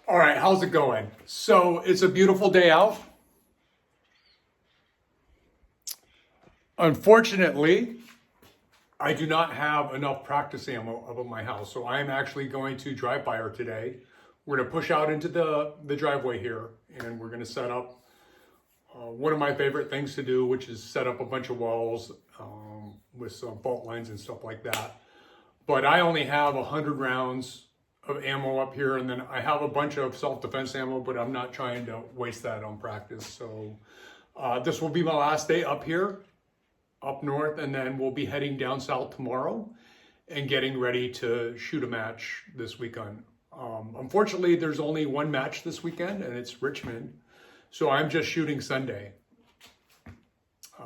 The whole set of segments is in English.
All right, how's it going? So it's a beautiful day out. Unfortunately, I do not have enough practice ammo up at my house, so I am actually going to drive fire today. We're going to push out into the driveway here, and we're going to set up one of my favorite things to do, which is set up a bunch of walls with some fault lines and stuff like that. But I only have 100 rounds of ammo up here, and then I have a bunch of self-defense ammo, but I'm not trying to waste that on practice. So this will be my last day up here, up north, and then we'll be heading down south tomorrow and getting ready to shoot a match this weekend. Unfortunately, there's only one match this weekend, and it's Richmond. So I'm just shooting Sunday.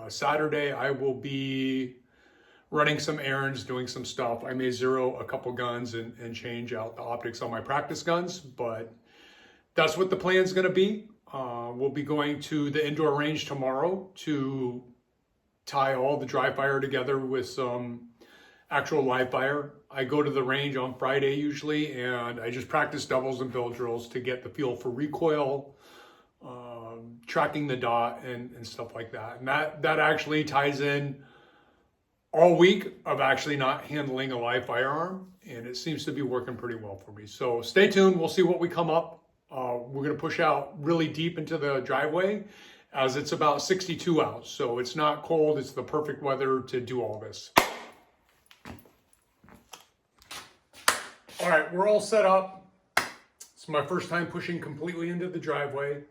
Saturday, I will be running some errands, doing some stuff. I may zero a couple guns and change out the optics on my practice guns, but that's what the plan's gonna be. We'll be going to the indoor range tomorrow to tie all the dry fire together with some actual live fire. I go to the range on Friday usually, and I just practice doubles and bill drills to get the feel for recoil, tracking the dot and stuff like that. And that actually ties in all week of actually not handling a live firearm, and it seems to be working pretty well for me. So stay tuned, we'll see what we come up. We're gonna push out really deep into the driveway as it's about 62 out. So it's not cold, it's the perfect weather to do all this. All right, we're all set up. It's my first time pushing completely into the driveway.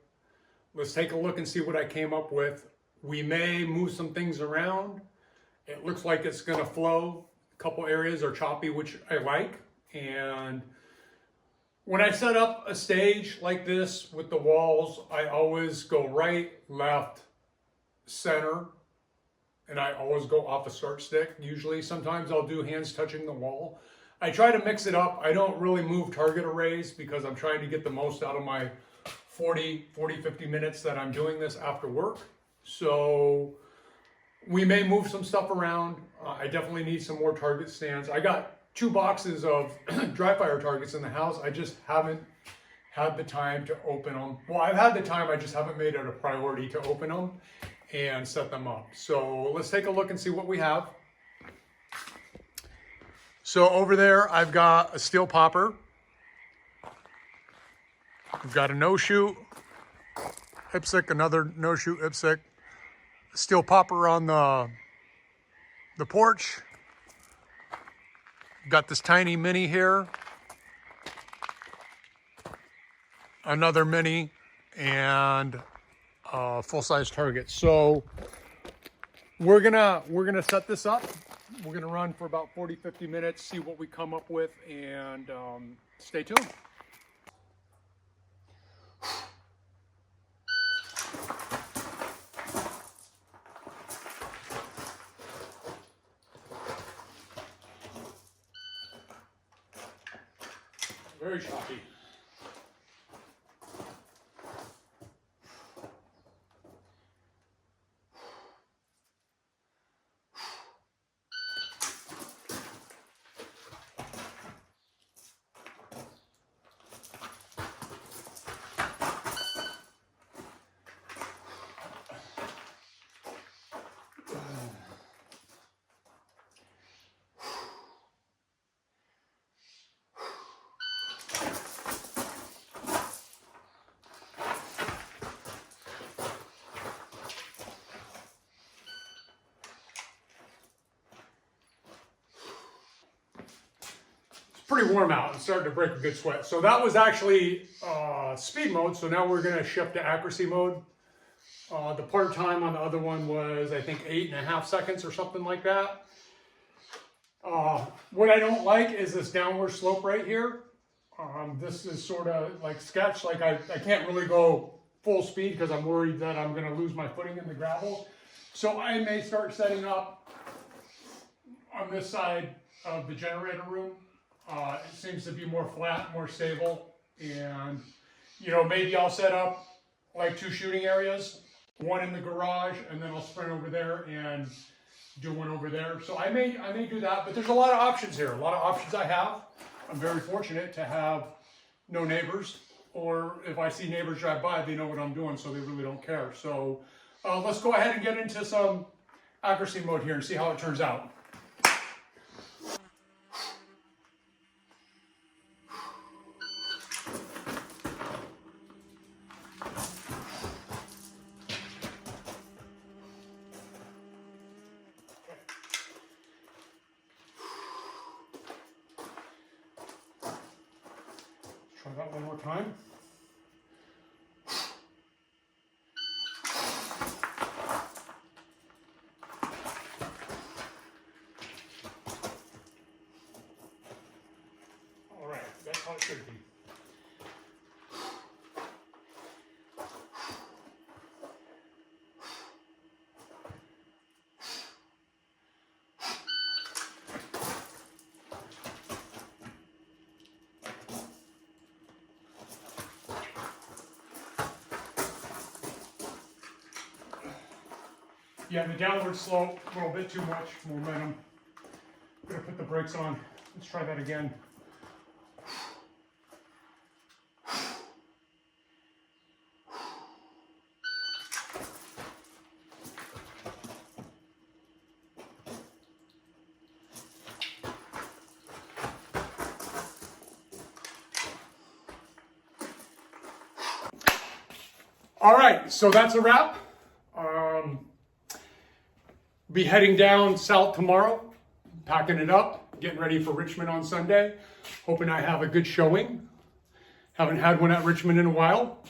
Let's take a look and see what I came up with. We may move some things around. It looks like it's gonna flow. A couple areas are choppy, which I like. And when I set up a stage like this with the walls, I always go right, left, center, and I always go off a start stick. Usually, sometimes I'll do hands touching the wall. I try to mix it up. I don't really move target arrays because I'm trying to get the most out of my 50 minutes that I'm doing this after work. So we may move some stuff around. I definitely need some more target stands. I got 2 boxes of dry fire targets in the house. I just haven't had the time to open them. Well, I've had the time, I just haven't made it a priority to open them and set them up. So let's take a look and see what we have. So over there, I've got a steel popper. I've got a no-shoot IPSC, another no-shoot IPSC. Steel popper on the porch. Got this tiny mini here. Another mini and a full-size target. So we're gonna set this up. We're gonna run for about 40-50 minutes, see what we come up with, and stay tuned. Very choppy. Pretty warm out. It's starting to break a good sweat. So that was actually speed mode. So now we're going to shift to accuracy mode. The part time on the other one was, I think, 8.5 seconds or something like that. What I don't like is this downward slope right here. This is sort of like sketch. Like I can't really go full speed because I'm worried that I'm going to lose my footing in the gravel. So I may start setting up on this side of the generator room. It seems to be more flat, more stable, and maybe I'll set up like 2 shooting areas, one in the garage, and then I'll sprint over there and do one over there. So I may do that, but there's a lot of options here. A lot of options I have. I'm very fortunate to have no neighbors or if I see neighbors drive by, they know what I'm doing, so they really don't care. So let's go ahead and get into some accuracy mode here and see how it turns out. Try that one more time. All right, that's how it should be. Yeah, the downward slope, a little bit too much momentum. I'm gonna put the brakes on. Let's try that again. All right, so that's a wrap. Be heading down south tomorrow, packing it up, getting ready for Richmond on Sunday. Hoping I have a good showing. Haven't had one at Richmond in a while.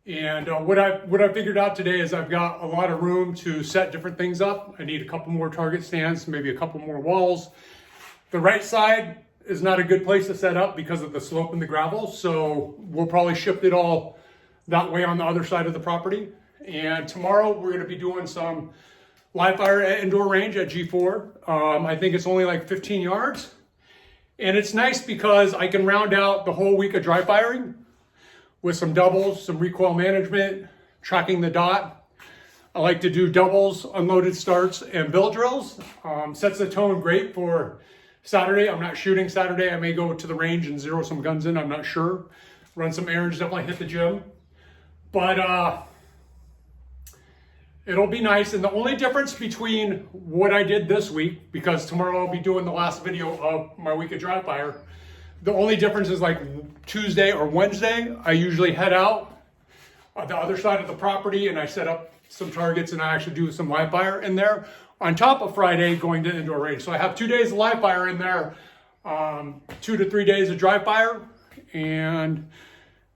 And what I figured out today is I've got a lot of room to set different things up. I need a couple more target stands, maybe a couple more walls. The right side is not a good place to set up because of the slope and the gravel. So we'll probably shift it all that way on the other side of the property. And tomorrow we're gonna be doing some live fire at indoor range at G4. I think it's only like 15 yards. And it's nice because I can round out the whole week of dry firing with some doubles, some recoil management, tracking the dot. I like to do doubles, unloaded starts, and bill drills. Sets the tone great for Saturday. I'm not shooting Saturday. I may go to the range and zero some guns in, I'm not sure. Run some errands, definitely hit the gym. But it'll be nice. And the only difference between what I did this week, because tomorrow I'll be doing the last video of my week of dry fire, the only difference is like Tuesday or Wednesday, I usually head out the other side of the property and I set up some targets and I actually do some live fire in there on top of Friday going to indoor range. So I have 2 days of live fire in there, 2 to 3 days of dry fire, and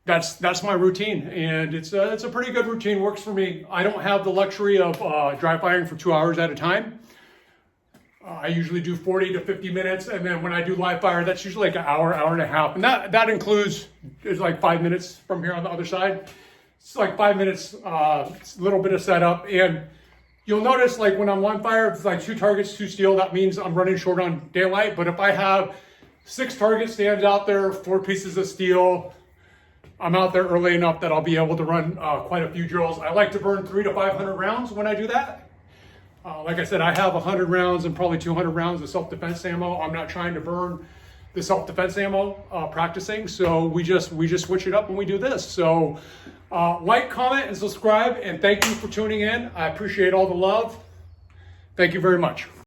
that's my routine, and it's a pretty good routine. Works for me. I don't have the luxury of dry firing for 2 hours at a time. I usually do 40 to 50 minutes, and then when I do live fire, that's usually like an hour, hour and a half, and that includes, it's like 5 minutes from here on the other side. It's like 5 minutes, a little bit of setup, and you'll notice like when I'm on fire, if it's like 2 targets, 2 steel, that means I'm running short on daylight. But if I have 6 target stands out there, 4 pieces of steel, I'm out there early enough that I'll be able to run quite a few drills. I like to burn 300 to 500 rounds when I do that. Like I said, I have 100 rounds and probably 200 rounds of self-defense ammo. I'm not trying to burn the self-defense ammo practicing, so we just switch it up when we do this. So like, comment, and subscribe, and thank you for tuning in. I appreciate all the love. Thank you very much.